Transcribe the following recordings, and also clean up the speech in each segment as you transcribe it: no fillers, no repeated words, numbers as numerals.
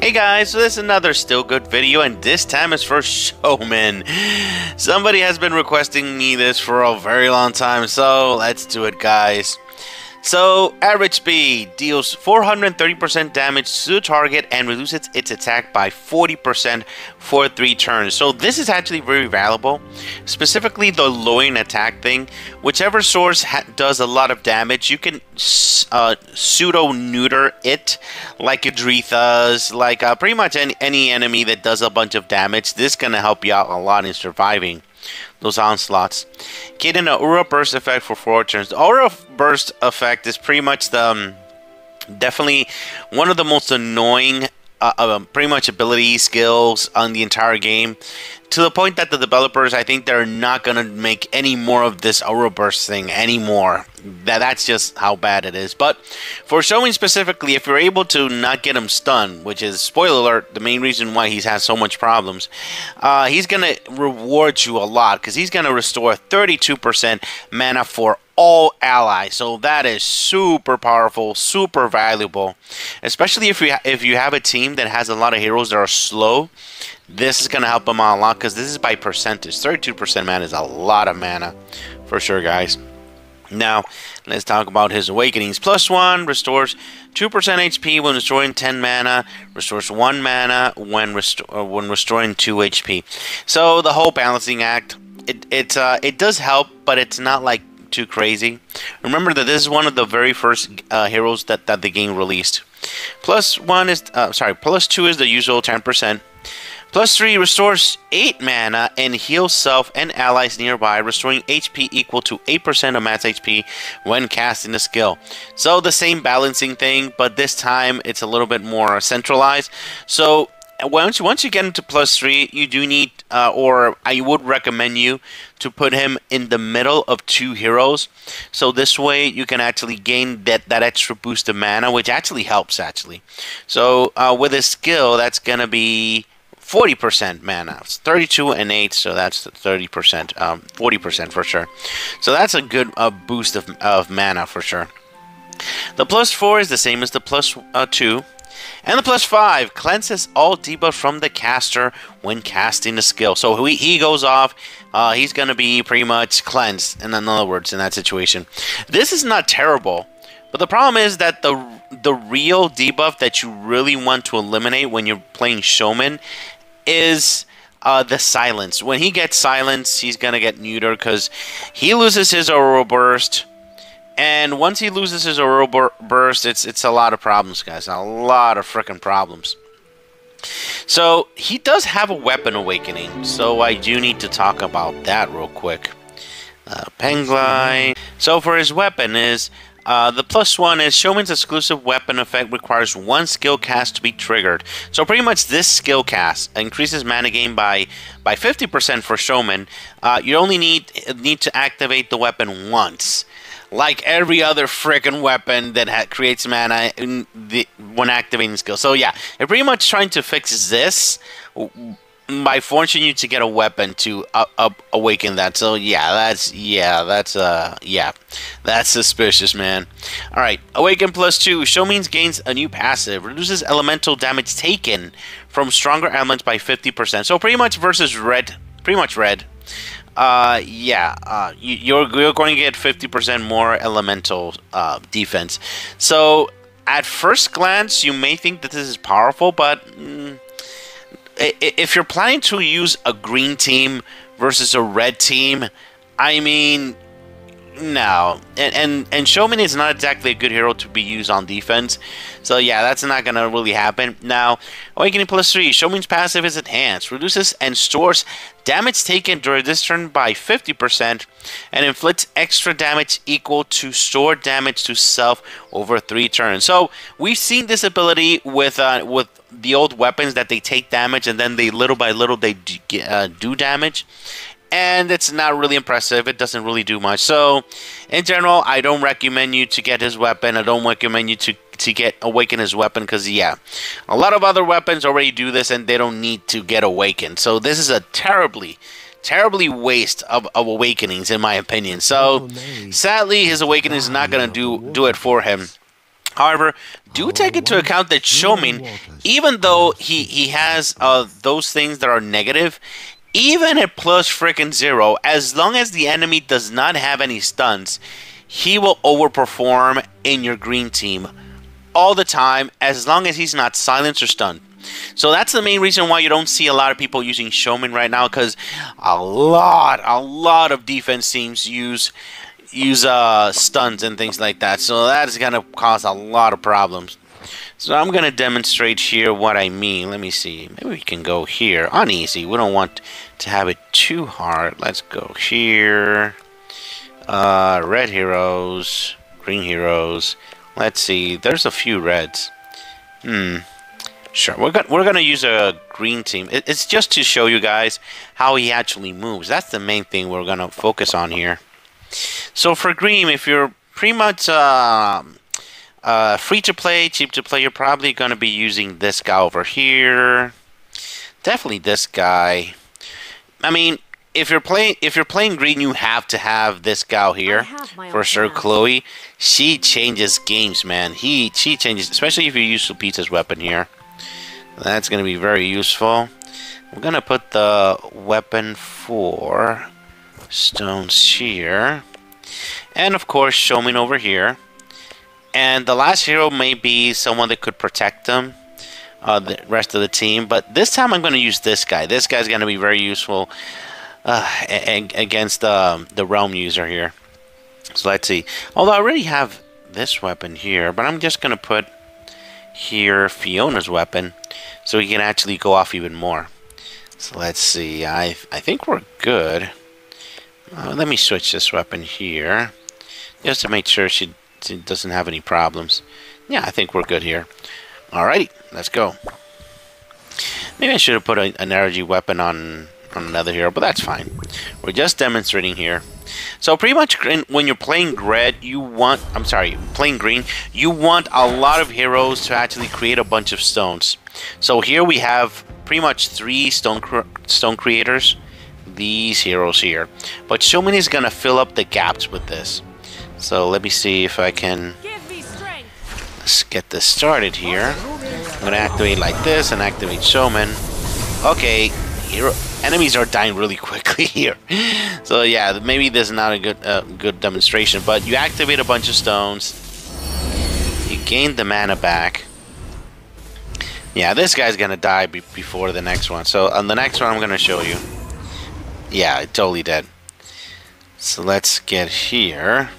Hey guys, so this is another still good video, and this time it's for Sho-Min. Somebody has been requesting me this for a very long time, so let's do it, guys. So, average speed deals 430% damage to the target and reduces its attack by 40% for 3 turns. So this is actually very valuable, specifically the lowering attack thing. Whichever source does a lot of damage, you can pseudo-neuter it, like Idrithas, like pretty much any enemy that does a bunch of damage. This is going to help you out a lot in surviving those onslaughts. Getting an Aura Burst effect for 4 turns. The Aura Burst effect is pretty much the definitely one of the most annoying pretty much ability skills on the entire game, to the point that the developers, I think they're not gonna make any more of this Aura Burst thing anymore. That's just how bad it is. But for Sho-Min specifically, if you're able to not get him stunned, which is, spoiler alert, the main reason why he's had so much problems, he's gonna reward you a lot, because he's gonna restore 32% mana for all allies. So that is super powerful, super valuable, especially if you have a team that has a lot of heroes that are slow. This is gonna help them out a lot, because this is by percentage. 32% mana is a lot of mana for sure, guys. Now let's talk about his awakenings. +1 restores 2% HP when restoring 10 mana, restores 1 mana when restoring 2 HP. So the whole balancing act, it does help, but it's not like too crazy. Remember that this is one of the very first heroes that the game released. +2 is the usual 10%. +3 restores 8 mana and heals self and allies nearby, restoring HP equal to 8% of max HP when casting the skill. So the same balancing thing, but this time it's a little bit more centralized. So once you get into +3, you do need, or I would recommend you to put him in the middle of 2 heroes. So this way you can actually gain that extra boost of mana, which actually helps actually. So with his skill, that's gonna be 40% mana. It's 32 and 8, so that's 30%, 40% for sure. So that's a good boost of mana for sure. The +4 is the same as the +2. And the +5 cleanses all debuffs from the caster when casting the skill. So he goes off, he's going to be pretty much cleansed, in other words, in that situation. This is not terrible, but the problem is that the real debuff that you really want to eliminate when you're playing Sho-Min is the silence. When he gets silence, he's going to get neutered, because he loses his Aura Burst. And once he loses his Aura Burst, it's a lot of problems, guys. A lot of freaking problems. So he does have a weapon awakening, so I do need to talk about that real quick. Penglai. So for his weapon is the +1 is Sho-Min's exclusive weapon effect requires 1 skill cast to be triggered. So pretty much this skill cast increases mana gain by 50% for Sho-Min. You only need to activate the weapon once, like every other freaking weapon that creates mana when activating skill. So yeah, they're pretty much trying to fix this by forcing you to get a weapon to awaken that. So that's suspicious, man. All right, awaken +2. Sho-Min gains a new passive, reduces elemental damage taken from stronger elements by 50%. So pretty much versus red, pretty much red. You're going to get 50% more elemental defense. So at first glance, you may think that this is powerful, but if you're planning to use a green team versus a red team, I mean, no. And Sho-Min is not exactly a good hero to be used on defense. So yeah, that's not going to really happen. Now, awakening +3. Sho-Min's passive is enhanced. Reduces and stores damage taken during this turn by 50%. And inflicts extra damage equal to stored damage to self over 3 turns. So we've seen this ability with the old weapons, that they take damage and then they little by little they do damage. And it's not really impressive. It doesn't really do much. So, in general, I don't recommend you to get his weapon. I don't recommend you to awaken his weapon, because, yeah, a lot of other weapons already do this and they don't need to get awakened. So, this is a terribly waste of awakenings, in my opinion. So, sadly, his awakening is not going to do it for him. However, do take into account that Sho-Min, even though he has those things that are negative, even at plus freaking 0, as long as the enemy does not have any stuns, he will overperform in your green team all the time, as long as he's not silenced or stunned. So that's the main reason why you don't see a lot of people using Sho-Min right now, because a lot of defense teams use stuns and things like that. So that is going to cause a lot of problems. So I'm going to demonstrate here what I mean. Let me see. Maybe we can go here on easy. We don't want to have it too hard. Let's go here. Red heroes, green heroes. Let's see. There's a few reds. Sure. We're gonna use a green team. It's just to show you guys how he actually moves. That's the main thing we're gonna focus on here. So for green, if you're pretty much free to play, cheap to play, you're probably gonna be using this guy over here. Definitely this guy. I mean, if you're playing green, you have to have this gal here for sure. Chloe, she changes games, man. She changes, especially if you use Sulpita's weapon here. That's gonna be very useful. We're gonna put the weapon for stones here, and of course Sho-Min over here. And the last hero may be someone that could protect them, the rest of the team. But this time I'm gonna use this guy. This guy's gonna be very useful against the realm user here. So let's see. Although I already have this weapon here, but I'm just gonna put here Fiona's weapon, so he can actually go off even more. So let's see. I think we're good. Let me switch this weapon here, just to make sure she doesn't have any problems. Yeah, I think we're good here. Alrighty, let's go. Maybe I should have put an energy weapon on another hero, but that's fine. We're just demonstrating here. So pretty much when you're playing red, playing green, you want a lot of heroes to actually create a bunch of stones. So here we have pretty much 3 stone creators, these heroes here. But Sho-Min is gonna fill up the gaps with this. So let me see if I can. Let's get this started here. I'm gonna activate like this and activate Sho-Min. Okay, enemies are dying really quickly here. So yeah, maybe this is not a good demonstration, but you activate a bunch of stones. You gain the mana back. Yeah, this guy's gonna die before the next one. So on the next one I'm gonna show you. Yeah, totally dead. So let's get here.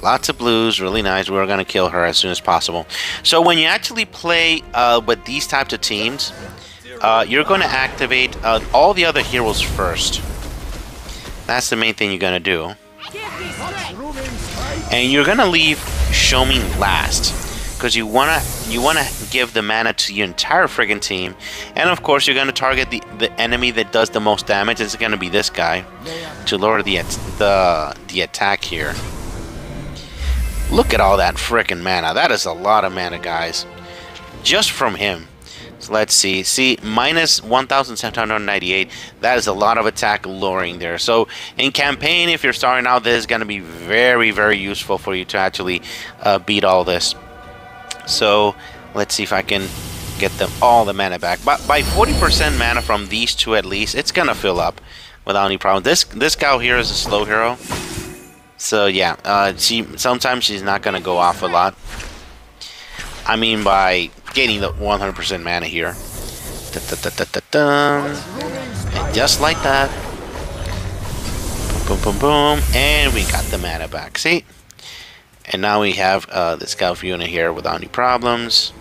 Lots of blues, really nice. We're gonna kill her as soon as possible. So when you actually play with these types of teams, you're going to activate all the other heroes first. That's the main thing you're going to do. And you're going to leave Sho-Min last, because you wanna give the mana to your entire friggin' team. And of course you're going to target the enemy that does the most damage. It's going to be this guy, to lower the attack here. Look at all that frickin' mana. That is a lot of mana, guys, just from him. So let's see. See, minus 1,798. That is a lot of attack lowering there. So in campaign, if you're starting out, this is going to be very, very useful for you to actually beat all this. So let's see if I can get them all the mana back. But by 40% mana from these two at least, it's going to fill up without any problem. This cow here is a slow hero. So yeah, sometimes she's not going to go off a lot. I mean by getting the 100% mana here. And just like that. Boom, boom, boom, boom. And we got the mana back. See? And now we have this Gal Fiona here without any problems.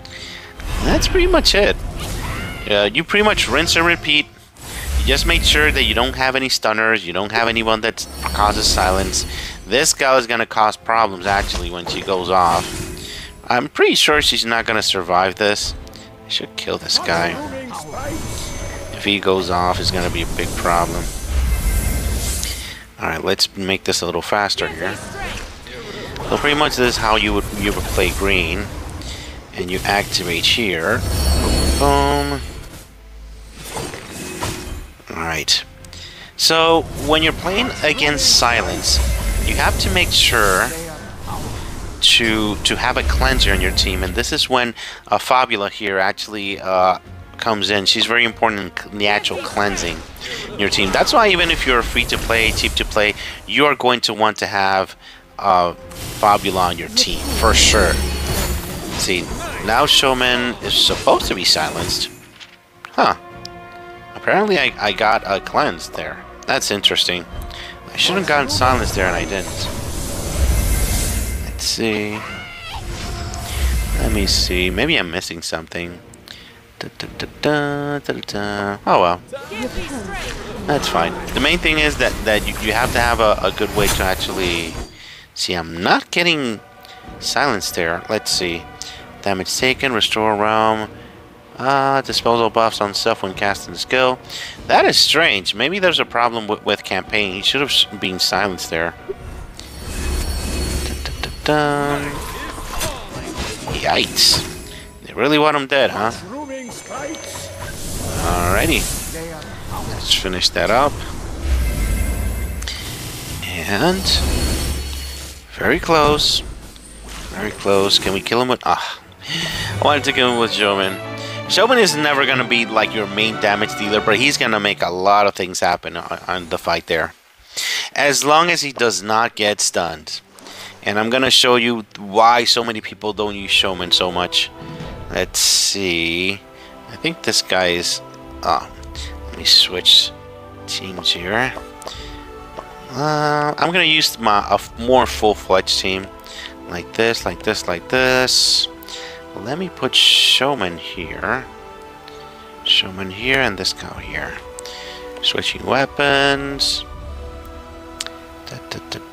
And that's pretty much it. You pretty much rinse and repeat. You just make sure that you don't have any stunners. You don't have anyone that causes silence. This gal is going to cause problems actually when she goes off. I'm pretty sure she's not going to survive this. I should kill this guy. If he goes off, it's going to be a big problem. Alright, let's make this a little faster here. So pretty much this is how you would play green. And you activate here. Boom. Alright. So when you're playing against silence, you have to make sure to have a cleanser in your team, and this is when Fabula here actually comes in. She's very important in the actual cleansing in your team. That's why even if you're free to play, cheap to play, you are going to want to have Fabula on your team for sure. See, now Sho-Min is supposed to be silenced. Huh. Apparently I got a cleanse there. That's interesting. I should have gotten silenced there and I didn't. Let's see. Let me see. Maybe I'm missing something. Oh well. That's fine. The main thing is that you have to have a good way to actually... See, I'm not getting silenced there. Let's see. Damage taken, restore realm. Disposal buffs on self when casting skill. That is strange. Maybe there's a problem with campaign. He should have been silenced there. Yikes. They really want him dead, huh? Alrighty. Let's finish that up. And... Very close. Very close. Can we kill him with... I wanted to kill him with Sho-Min. Sho-Min is never going to be like your main damage dealer, but he's going to make a lot of things happen on the fight there. As long as he does not get stunned. And I'm going to show you why so many people don't use Sho-Min so much. Let's see. I think this guy is... let me switch teams here. I'm going to use a more full-fledged team. Like this, like this, like this. Let me put Sho-Min here. Sho-Min here and this guy here. Switching weapons.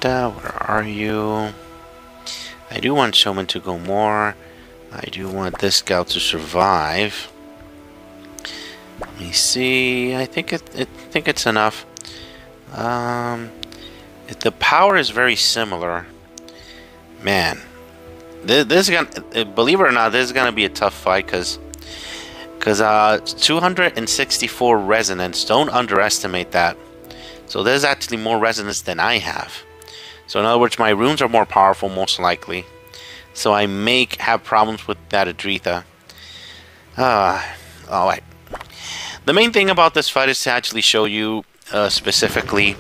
Where are you? I do want Sho-Min to go more. I do want this gal to survive. Let me see. I think it's enough. The power is very similar. Man, this is gonna, believe it or not, this is gonna be a tough fight because 264 resonance. Don't underestimate that. So there's actually more resonance than I have. So in other words, my runes are more powerful, most likely. So I may have problems with that Adretha. Alright. The main thing about this fight is to actually show you specifically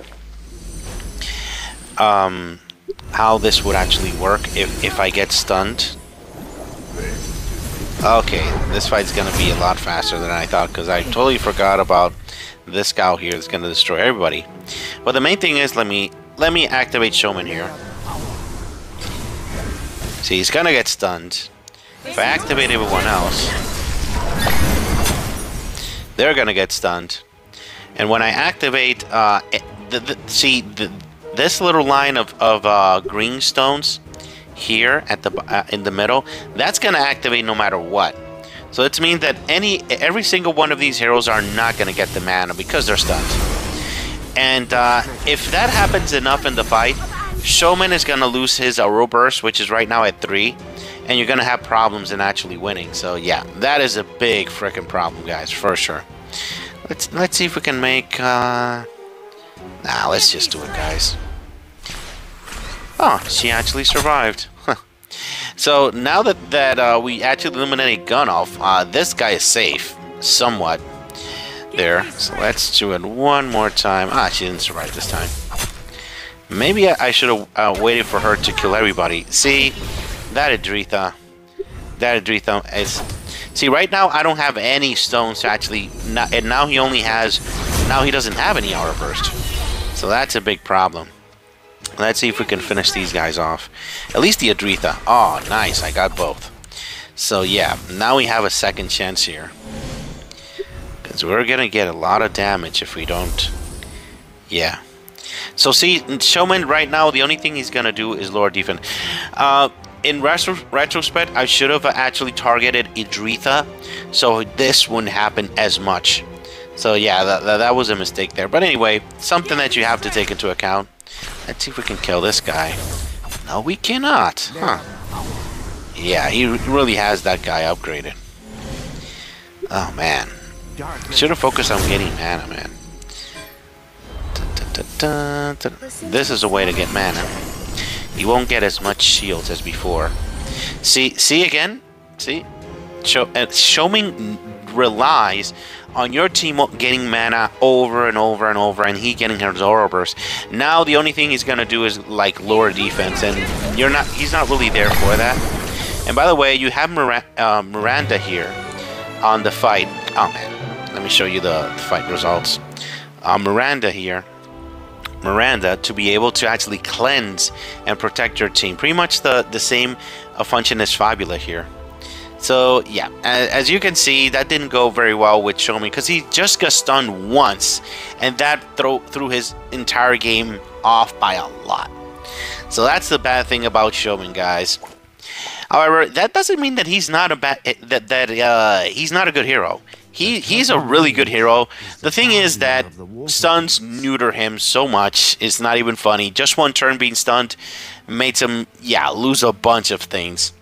how this would actually work if I get stunned. Okay, this fight's gonna be a lot faster than I thought because I totally forgot about this cow here that's gonna destroy everybody. But the main thing is, let me activate Sho-Min here. See, he's gonna get stunned. If I activate everyone else, they're gonna get stunned. And when I activate, this little line of green stones here at the in the middle, that's gonna activate no matter what. So it means that every single one of these heroes are not gonna get the mana because they're stunned. And if that happens enough in the fight, Sho-Min is gonna lose his Aurora Burst, which is right now at 3, and you're gonna have problems in actually winning. So yeah, that is a big freaking problem, guys, for sure. Let's see if we can make. Let's just do it, guys. Oh, she actually survived. So now that we actually eliminated Gunoff, this guy is safe, somewhat. There. So let's do it one more time. She didn't survive this time. Maybe I should have waited for her to kill everybody. See, that Adretha is... See, right now I don't have any stones to actually... And now he only has... Now he doesn't have any Aura Burst. So that's a big problem. Let's see if we can finish these guys off. At least the Adretha. Oh, nice. I got both. So yeah, now we have a second chance here. Because we're going to get a lot of damage if we don't... Yeah. So see, Sho-Min right now, the only thing he's going to do is lower defense. In retrospect, I should have actually targeted Adretha, so this wouldn't happen as much. So yeah, that was a mistake there. But anyway, something that you have to take into account. Let's see if we can kill this guy. No, we cannot. Huh. Yeah, he really has that guy upgraded. Oh, man. Should have focused on getting mana, man. This is a way to get mana. He won't get as much shields as before. See again? See? Sho-Min relies on your team getting mana over and over and over, and he getting his aura burst. Now the only thing he's gonna do is like lower defense, and he's not really there for that. And by the way, you have Miranda here on the fight. Oh man, let me show you the fight results. Miranda here. Miranda to be able to actually cleanse and protect your team. Pretty much the same function as Fabula here. So yeah, as you can see, that didn't go very well with Sho-Min because he just got stunned once, and that threw his entire game off by a lot. So that's the bad thing about Sho-Min, guys. However, that doesn't mean that he's not he's not a good hero. He's a really good hero. The thing is that stuns neuter him so much, it's not even funny. Just one turn being stunned made him, yeah, lose a bunch of things.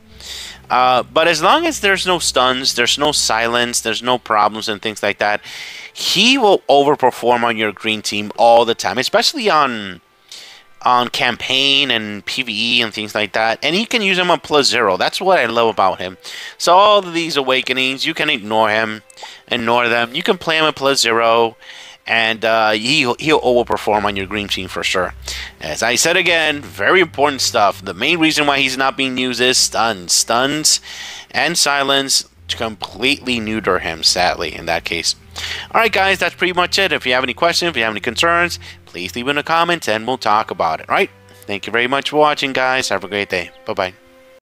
But as long as there's no stuns, there's no silence, there's no problems and things like that, he will overperform on your green team all the time, especially on campaign and PvE and things like that. And you can use him on +0. That's what I love about him. So all of these awakenings, you can ignore them. You can play him at +0, and he'll overperform on your green team for sure. As I said again, very important stuff. The main reason why he's not being used is stuns. Stuns and silence to completely neuter him, sadly, in that case. Alright guys, that's pretty much it. If you have any questions, if you have any concerns, please leave in the comments and we'll talk about it. Alright, thank you very much for watching, guys. Have a great day. Bye-bye.